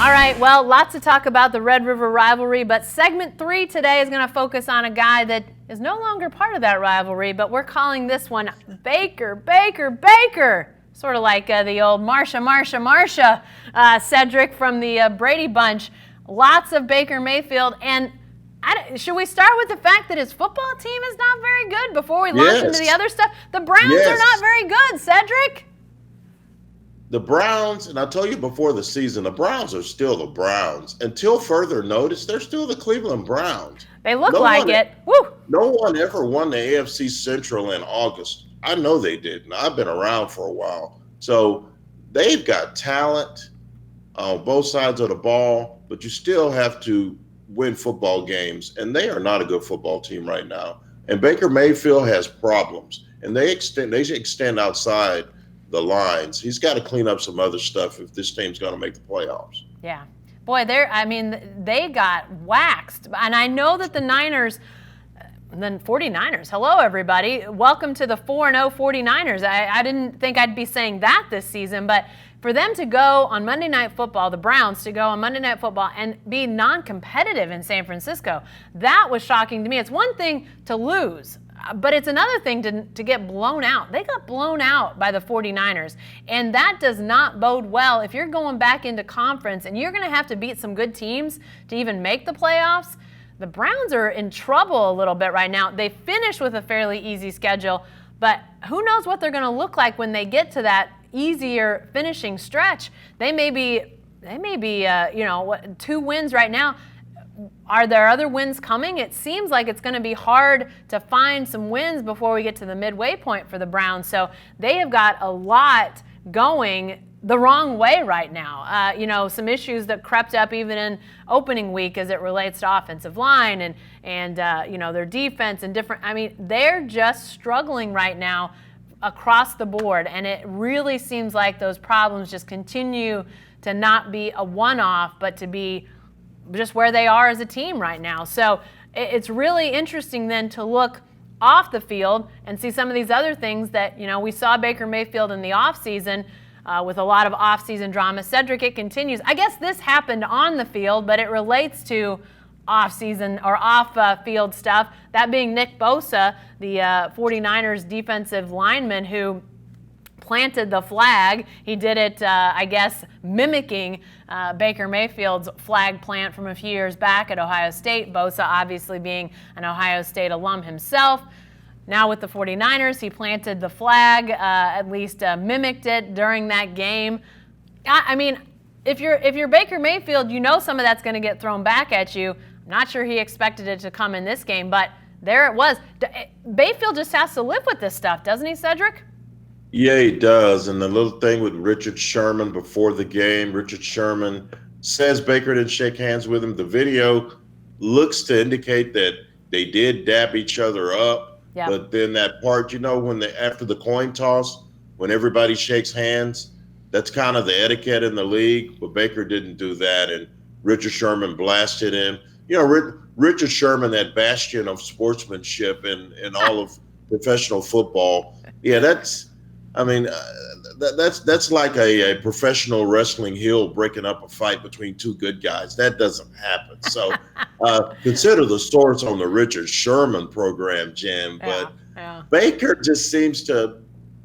All right, well, lots to talk about the Red River rivalry, but segment 3 today is going to focus on a guy that is no longer part of that rivalry, but we're calling this one Baker, Baker, Baker. Sort of like the old Marsha, Cedric from the Brady Bunch. Lots of Baker Mayfield, and should we start with the fact that his football team is not very good before we launch into the other stuff? The Browns are not very good, Cedric. The Browns, and I told you before the season, the Browns are still the Browns. Until further notice, they're still the Cleveland Browns. They look like it. Woo! No one ever won the AFC Central in August. I know they didn't. I've been around for a while. So they've got talent on both sides of the ball, but you still have to win football games, and they are not a good football team right now. And Baker Mayfield has problems, and they extend outside the lines. He's got to clean up some other stuff if this team's going to make the playoffs. Yeah. Boy, they got waxed. And I know that the 49ers, hello everybody. Welcome to the 4-0 49ers. I didn't think I'd be saying that this season, but for them to go on Monday Night Football, the Browns to go on Monday Night Football and be non-competitive in San Francisco, that was shocking to me. It's one thing to lose, but it's another thing to get blown out. They got blown out by the 49ers, and that does not bode well if you're going back into conference and you're going to have to beat some good teams to even make the playoffs. The Browns are in trouble a little bit right now. They finished with a fairly easy schedule, but who knows what they're going to look like when they get to that easier finishing stretch. They may be 2 wins right now. Are there other wins coming? It seems like it's going to be hard to find some wins before we get to the midway point for the Browns. So they have got a lot going the wrong way right now. Some issues that crept up even in opening week as it relates to offensive line and their defense and different. I mean, they're just struggling right now across the board, and it really seems like those problems just continue to not be a one-off, but to be just where they are as a team right now. So it's really interesting then to look off the field and see some of these other things that, we saw Baker Mayfield in the offseason with a lot of offseason drama. Cedric, it continues. I guess this happened on the field, but it relates to off-season or off-field stuff, that being Nick Bosa, the 49ers defensive lineman who planted the flag. He did it, mimicking Baker Mayfield's flag plant from a few years back at Ohio State. Bosa obviously being an Ohio State alum himself. Now with the 49ers, he planted the flag, at least mimicked it during that game. I mean, if you're Baker Mayfield, some of that's going to get thrown back at you. I'm not sure he expected it to come in this game, but there it was. Mayfield just has to live with this stuff, doesn't he, Cedric? Yeah, he does. And the little thing with Richard Sherman before the game, Richard Sherman says Baker didn't shake hands with him. The video looks to indicate that they did dab each other up. Yep. But then that part, after the coin toss, when everybody shakes hands, that's kind of the etiquette in the league. But Baker didn't do that, and Richard Sherman blasted him. Richard Sherman, that bastion of sportsmanship in all of professional football. Yeah, that's like a professional wrestling heel breaking up a fight between two good guys. That doesn't happen. So consider the source on the Richard Sherman program, Jen. But Baker just seems to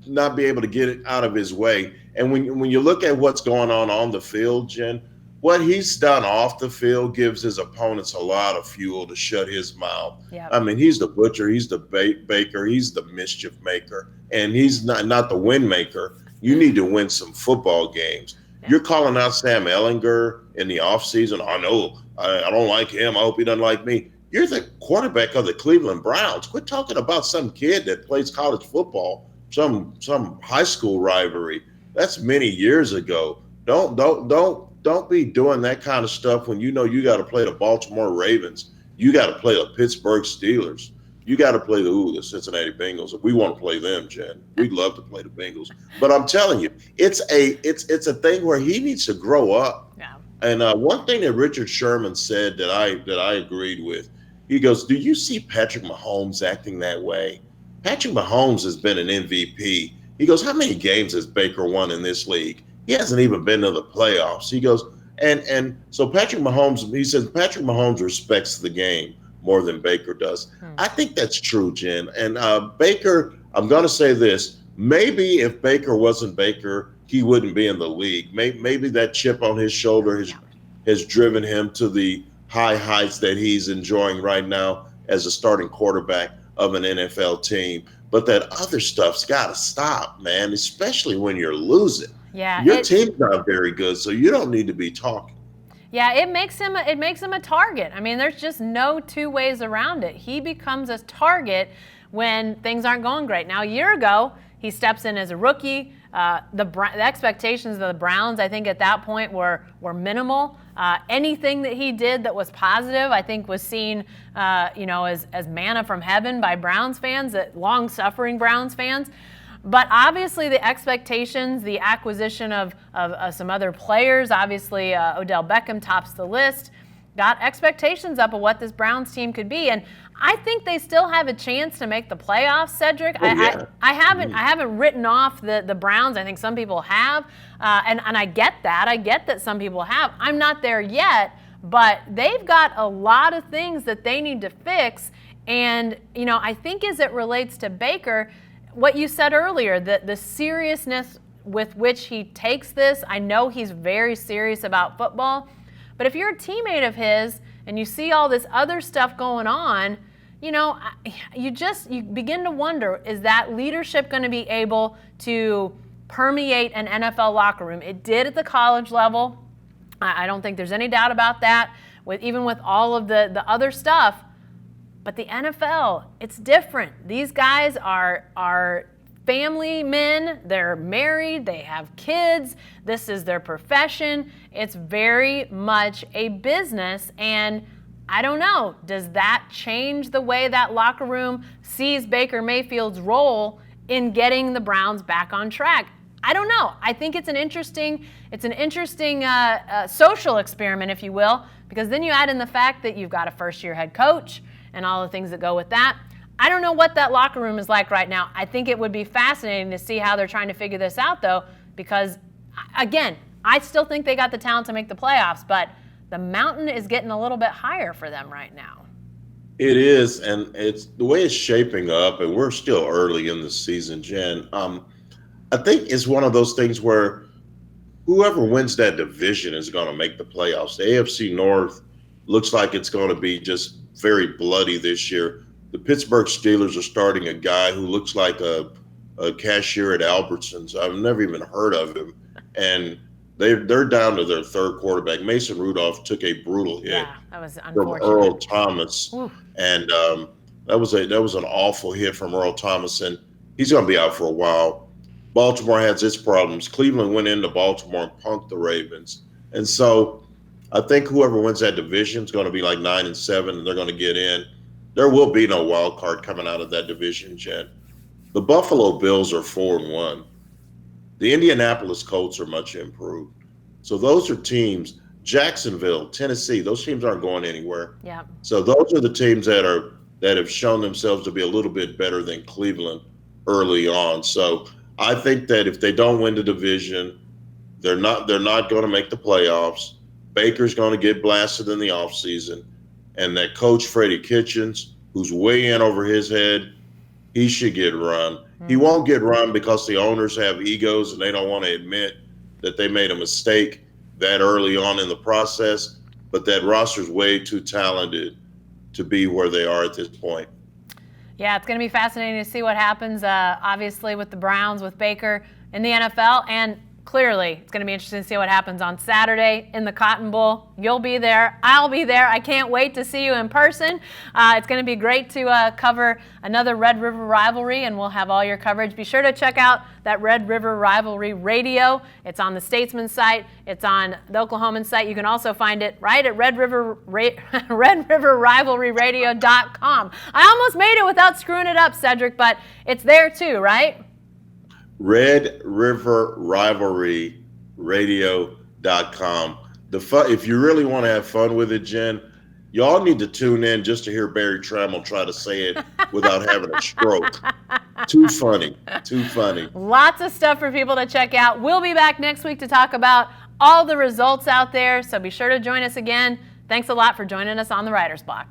not be able to get it out of his way. And when you look at what's going on the field, Jen, what he's done off the field gives his opponents a lot of fuel to shut his mouth. Yep. I mean, he's the butcher, he's the baker, he's the mischief maker, and he's not the win maker. You need to win some football games. Yeah. You're calling out Sam Ehlinger in the offseason. I know, I don't like him. I hope he doesn't like me. You're the quarterback of the Cleveland Browns. Quit talking about some kid that plays college football, some high school rivalry. That's many years ago. Don't be doing that kind of stuff when you got to play the Baltimore Ravens. You got to play the Pittsburgh Steelers. You got to play the Cincinnati Bengals. We want to play them, Jen. We'd love to play the Bengals. But I'm telling you, it's a thing where he needs to grow up. Yeah. And one thing that Richard Sherman said that I agreed with, he goes, "Do you see Patrick Mahomes acting that way? Patrick Mahomes has been an MVP." He goes, "How many games has Baker won in this league? He hasn't even been to the playoffs." He goes, And so Patrick Mahomes, he says Patrick Mahomes respects the game more than Baker does. I think that's true, Jen. And Baker, I'm going to say this. Maybe if Baker wasn't Baker, he wouldn't be in the league. Maybe that chip on his shoulder has driven him to the high heights that he's enjoying right now as a starting quarterback of an NFL team. But that other stuff's got to stop, man, especially when you're losing. Yeah, your team's not very good, so you don't need to be talking. Yeah, it makes him a target. I mean, there's just no two ways around it. He becomes a target when things aren't going great. Now, a year ago, he steps in as a rookie. The expectations of the Browns, I think, at that point were minimal. Anything that he did that was positive, I think, was seen, as manna from heaven by Browns fans, long-suffering Browns fans. But obviously the expectations, the acquisition of some other players, obviously Odell Beckham tops the list, got expectations up of what this Browns team could be. And I think they still have a chance to make the playoffs, Cedric. I haven't written off the Browns. I think some people have. And I get that. I get that some people have. I'm not there yet, but they've got a lot of things that they need to fix. And, I think as it relates to Baker, what you said earlier, the seriousness with which he takes this, I know he's very serious about football, but if you're a teammate of his and you see all this other stuff going on, you begin to wonder, is that leadership going to be able to permeate an NFL locker room? It did at the college level. I don't think there's any doubt about that, even with all of the other stuff. But the NFL, it's different. These guys are family men. They're married. They have kids. This is their profession. It's very much a business. And I don't know, does that change the way that locker room sees Baker Mayfield's role in getting the Browns back on track? I don't know. I think it's an interesting social experiment, if you will, because then you add in the fact that you've got a first-year head coach and all the things that go with that. I don't know what that locker room is like right now. I think it would be fascinating to see how they're trying to figure this out, though, because, again, I still think they got the talent to make the playoffs, but the mountain is getting a little bit higher for them right now. It is, and it's the way it's shaping up, and we're still early in the season, Jen. I think it's one of those things where whoever wins that division is going to make the playoffs. The AFC North looks like it's going to be just very bloody this year. The Pittsburgh Steelers are starting a guy who looks like a cashier at Albertsons. I've never even heard of him. And they're down to their third quarterback. Mason Rudolph took a brutal hit that was from Earl Thomas. Ooh. And that was an awful hit from Earl Thomas, and he's going to be out for a while. Baltimore has its problems. Cleveland went into Baltimore and punked the Ravens. And so I think whoever wins that division is going to be like 9-7, and they're going to get in. There will be no wild card coming out of that division, Jen. The Buffalo Bills are 4-1. The Indianapolis Colts are much improved. So those are teams. Jacksonville, Tennessee, those teams aren't going anywhere. Yeah. So those are the teams that have shown themselves to be a little bit better than Cleveland early on. So I think that if they don't win the division, they're not going to make the playoffs. Baker's going to get blasted in the offseason. And that coach, Freddie Kitchens, who's way in over his head, he should get run. Mm-hmm. He won't get run because the owners have egos and they don't want to admit that they made a mistake that early on in the process. But that roster's way too talented to be where they are at this point. Yeah, it's going to be fascinating to see what happens, obviously, with the Browns, with Baker in the NFL. And clearly, it's going to be interesting to see what happens on Saturday in the Cotton Bowl. You'll be there. I'll be there. I can't wait to see you in person. It's going to be great to cover another Red River rivalry, and we'll have all your coverage. Be sure to check out that Red River Rivalry Radio. It's on the Statesman site. It's on the Oklahoman site. You can also find it right at redriverrivalryradio.com. I almost made it without screwing it up, Cedric, but it's there too, right? Red River Rivalry Radio.com. If you really want to have fun with it, Jen, y'all need to tune in just to hear Barry Trammell try to say it without having a stroke. Too funny. Lots of stuff for people to check out. We'll be back next week to talk about all the results out there. So be sure to join us again. Thanks a lot for joining us on the Writer's Block.